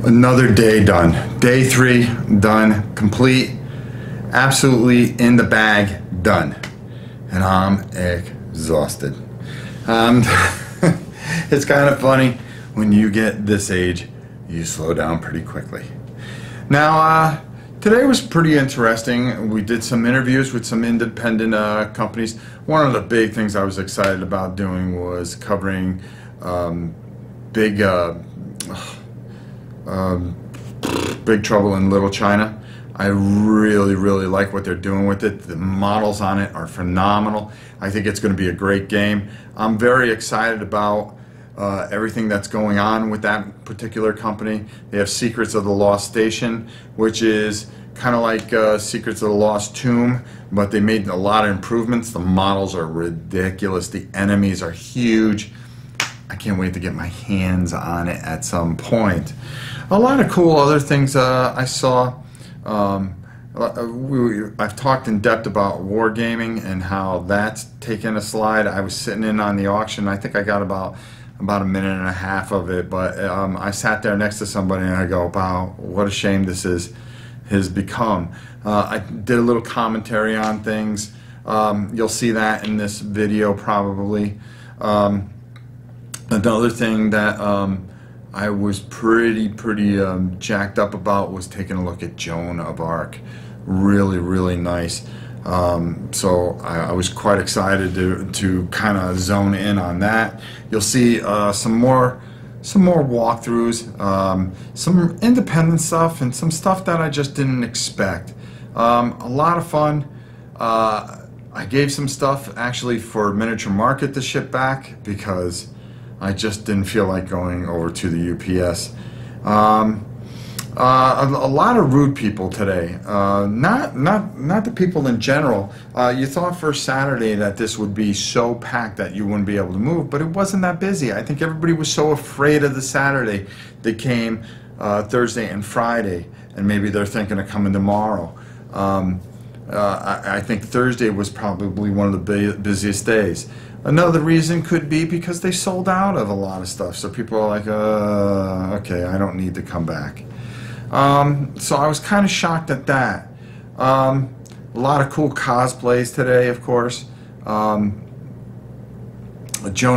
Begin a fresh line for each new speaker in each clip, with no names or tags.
Another day done. Day 3 done, complete, absolutely in the bag, done. And I'm exhausted. It's kind of funny when you get this age, you slow down pretty quickly. Now, today was pretty interesting. We did some interviews with some independent companies. One of the big things I was excited about doing was covering Big Trouble in Little China. I really like what they're doing with it. The models on it are phenomenal. I think it's going to be a great game. I'm very excited about everything that's going on with that particular company. They have Secrets of the Lost Station, which is kind of like Secrets of the Lost Tomb, but they made a lot of improvements. The models are ridiculous. The enemies are huge. I can't wait to get my hands on it at some point. A lot of cool other things I saw. I've talked in depth about wargaming and how that's taken a slide. I was sitting in on the auction. I think I got about a minute and a half of it, but I sat there next to somebody and I go, wow, what a shame this has become. I did a little commentary on things. You'll see that in this video probably. Another thing that I was pretty jacked up about was taking a look at Joan of Arc. Really nice. So I was quite excited to kind of zone in on that. You'll see some more walkthroughs, some independent stuff, and some stuff that I just didn't expect. A lot of fun. I gave some stuff actually for Miniature Market to ship back because I just didn't feel like going over to the UPS. A lot of rude people today. Not the people in general. You thought for Saturday that this would be so packed that you wouldn't be able to move, but it wasn't that busy. I think everybody was so afraid of the Saturday that came Thursday and Friday, and maybe they're thinking of coming tomorrow. I think Thursday was probably one of the busiest days. Another reason could be because they sold out of a lot of stuff, so people are like, okay, I don't need to come back. So I was kind of shocked at that. A lot of cool cosplays today, of course. Joan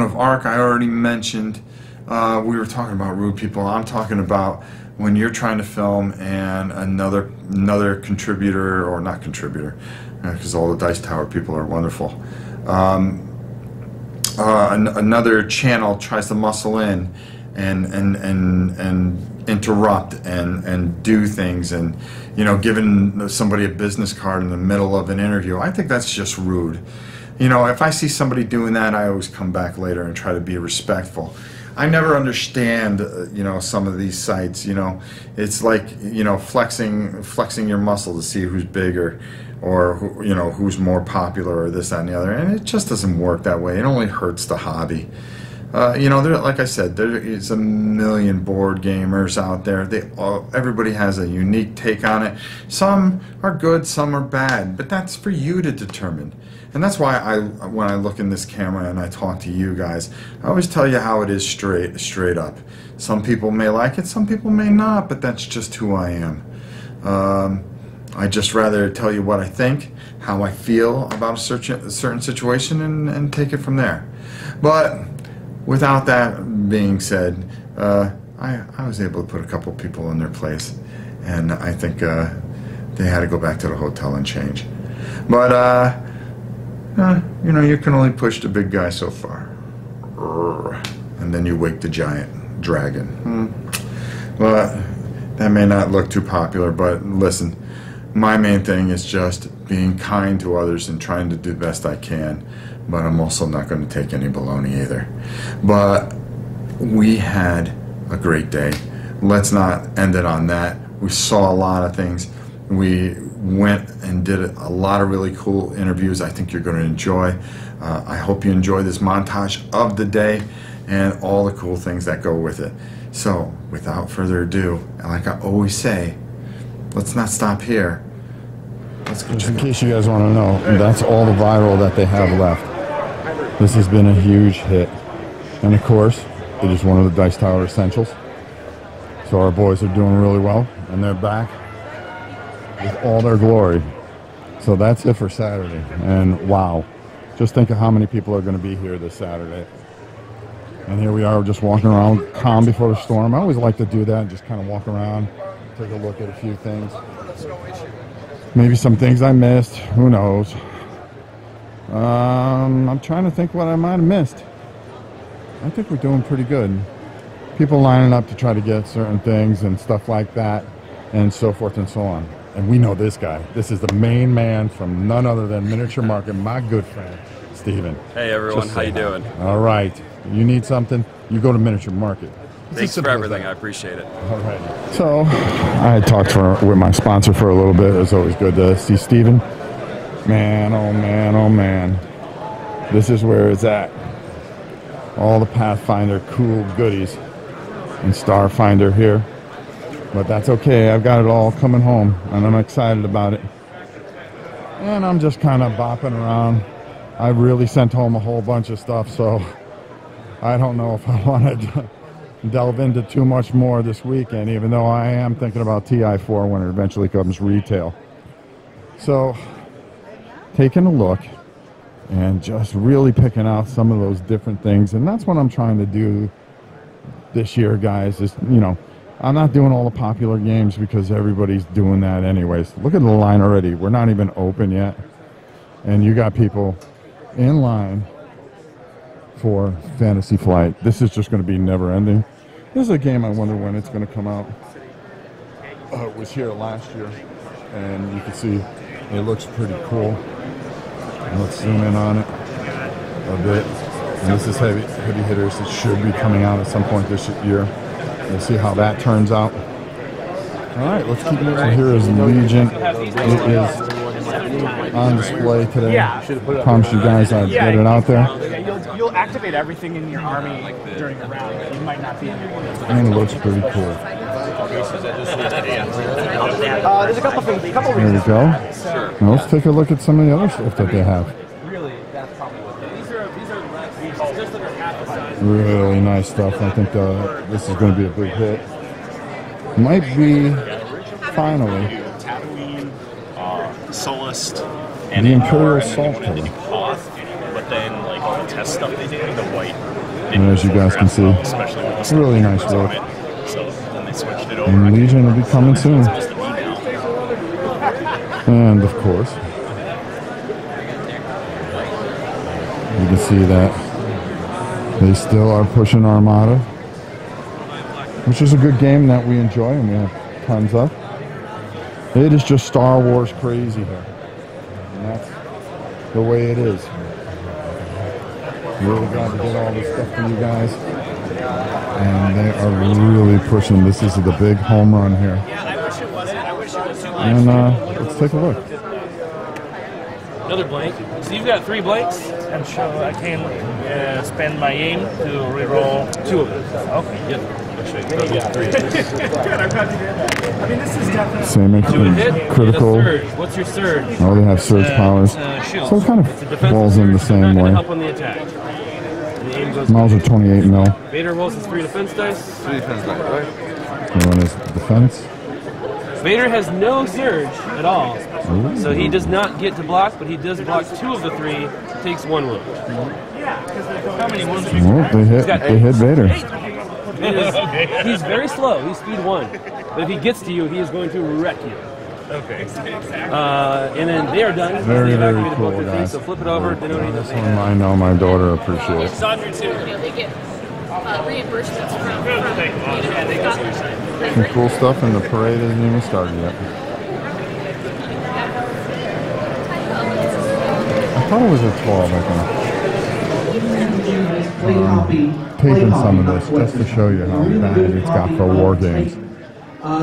of Arc I already mentioned. We were talking about rude people. I'm talking about when you're trying to film and another contributor, or not contributor, because all the Dice Tower people are wonderful. Another channel tries to muscle in and interrupt and do things, and giving somebody a business card in the middle of an interview. I think that's just rude. If I see somebody doing that, I always come back later and try to be respectful. I never understand some of these sites. It's like flexing your muscle to see who's bigger, or who's more popular, or this, that, and the other, and it just doesn't work that way. It only hurts the hobby. Like I said, there is a million board gamers out there. Everybody has a unique take on it. Some are good, some are bad, but that's for you to determine. And that's why when I look in this camera and I talk to you guys, I always tell you how it is straight up. Some people may like it, some people may not, but that's just who I am. I just rather tell you what I think, how I feel about a certain situation, and take it from there. But without that being said, I was able to put a couple people in their place, and I think they had to go back to the hotel and change. But you can only push the big guy so far, and then you wake the giant dragon. Well, that may not look too popular, but listen, my main thing is just being kind to others and trying to do the best I can. But I'm also not going to take any baloney either. But we had a great day. Let's not end it on that. We saw a lot of things. We went and did a lot of really cool interviews I think you're going to enjoy. I hope you enjoy this montage of the day and all the cool things that go with it. So without further ado, and like I always say, let's not stop here. Let's go.
Just in case you guys want to know, that's all the viral that they have left. This has been a huge hit, and of course it is one of the Dice Tower essentials. So our boys are doing really well, and they're back with all their glory. So that's it for Saturday. And wow, just think of how many people are going to be here this Saturday. And here we are just walking around, calm before the storm. I always like to do that, just kind of walk around, take a look at a few things. Maybe some things I missed, who knows. I'm trying to think what I might have missed. I think we're doing pretty good. People lining up to try to get certain things and stuff like that, and so forth and so on. And we know this guy. This is the main man from none other than Miniature Market, my good friend, Steven.
Hey everyone, how you doing?
All right. You need something, you go to Miniature Market.
Thanks for everything, I appreciate it.
All right. So, I had talked with my sponsor for a little bit. It was always good to see Steven. Man, oh man, oh man. This is where it's at. All the Pathfinder cool goodies and Starfinder here. But that's okay, I've got it all coming home and I'm excited about it. And I'm just kind of bopping around. I really sent home a whole bunch of stuff, so I don't know if I want to delve into too much more this weekend, even though I am thinking about TI4 when it eventually comes retail. So, taking a look and just really picking out some of those different things, and that's what I'm trying to do this year, guys. Is, you know, I'm not doing all the popular games because everybody's doing that anyways. Look at the line already. We're not even open yet, and you got people in line for Fantasy Flight. This is just going to be never ending. This is a game I wonder when it's going to come out. It was here last year, and you can see it looks pretty cool. Let's zoom in on it a bit. And this is heavy hitters. It should be coming out at some point this year. We'll see how that turns out. All right, let's keep moving. So here is Legion. It is on display today. Promise you guys I'll get it out there.
You'll activate everything in your army during a round. You might not be in your
And it looks pretty cool.
There's a couple things.
There we go. Now let's take a look at some of the other stuff that they have.
Really, that's probably what these are just under half the size.
Really nice stuff. I think this is going to be a big hit. Might be finally
Solist
and the Imperial Salt Pillar.
But then, like, all the test stuff they did, the white.
And as you guys can see, it's really nice work.
So then they switched it over.
And Legion will be coming soon. And of course, you can see that they still are pushing Armada, which is a good game that we enjoy and we have tons of. It is just Star Wars crazy here. And that's the way it is. Really glad to get all this stuff for you guys. And they are really pushing. This is the big home run here. And let's take a look.
Another blank. So you've got 3 blanks, and so I can spend my aim to reroll 2 of them. Okay. Yep.
I mean, this is definitely.
Same critical.
What's your surge?
Oh, they have surge powers. So it kind of falls in the same way.
Help on the attack.
Miles are 28 mil.
Vader rolls his 3 defense dice. 3 defense dice, right?
The one is defense.
Vader has no surge at all. Ooh. So he does not get to block, but he does block 2 of the 3, takes 1 wound. How many wounds?
Oh, they hit Vader.
He's very slow. He's speed 1. But if he gets to you, he is going to wreck you. Okay. And then they are done.
Very, very cool, guys.
So flip it over.
This one I know my daughter appreciates.
It's on your 2.
They get reimbursements from
Some cool stuff, and the parade isn't even started yet. I thought it was at 12, I think. Taping some of this just to show you how bad it's got for war games.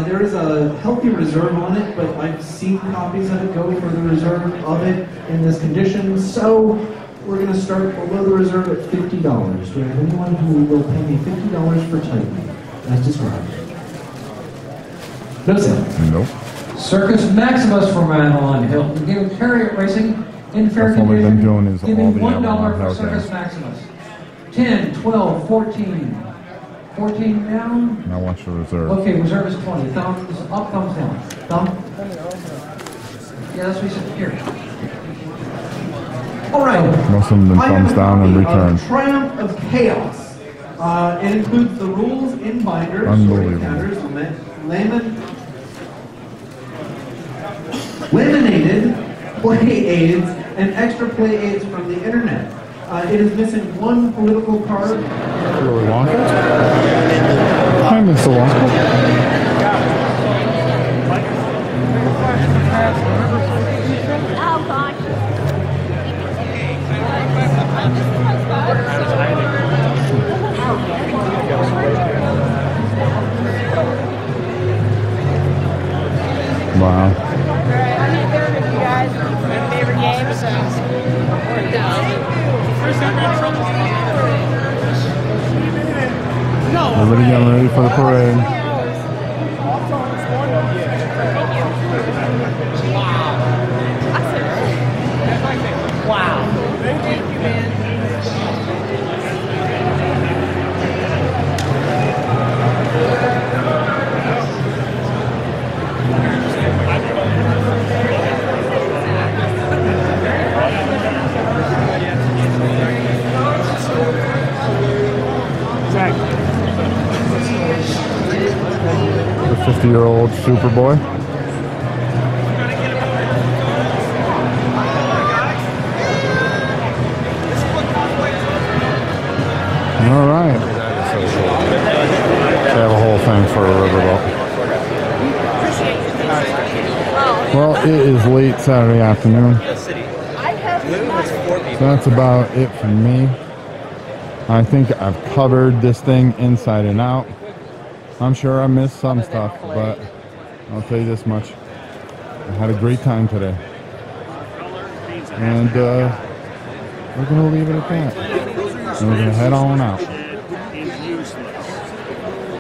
There is a healthy reserve on it, but I've seen copies of it go for the reserve of it in this condition, so we're going to start below the reserve at $50. Do we have anyone who will pay me $50 for Titan, as described? No sale.
Nope.
Circus Maximus for Madeline Hilton. Give Harriet Racing in fair
condition. All they've been doing is
giving
all the
$1
Avalon
for Circus
games.
Maximus. 10, 12, 14, 14 down.
Now watch the reserve.
Okay, reserve is 20. Thumbs up, thumbs down. Thumb. Yeah, that's what he said. Here. All right.
Most of them then thumbs down and return.
Triumph of Chaos. It includes the rules in binders,
Unbelievable.
counters, laminated play aids, and extra play aids from the internet. It is missing one political card.
Really long. I miss the long.
Oh gosh.
Wow.
I'm in third with you guys. My favorite game, so
Everybody getting ready for the parade.
Wow. Thank you, man.
50-year-old Superboy. All right. They have a whole thing for a riverboat. Well, it is late Saturday afternoon. So that's about it for me. I think I've covered this thing inside and out. I'm sure I missed some stuff, but I'll tell you this much. I had a great time today. And we're going to leave it at that. And we're going to head on out.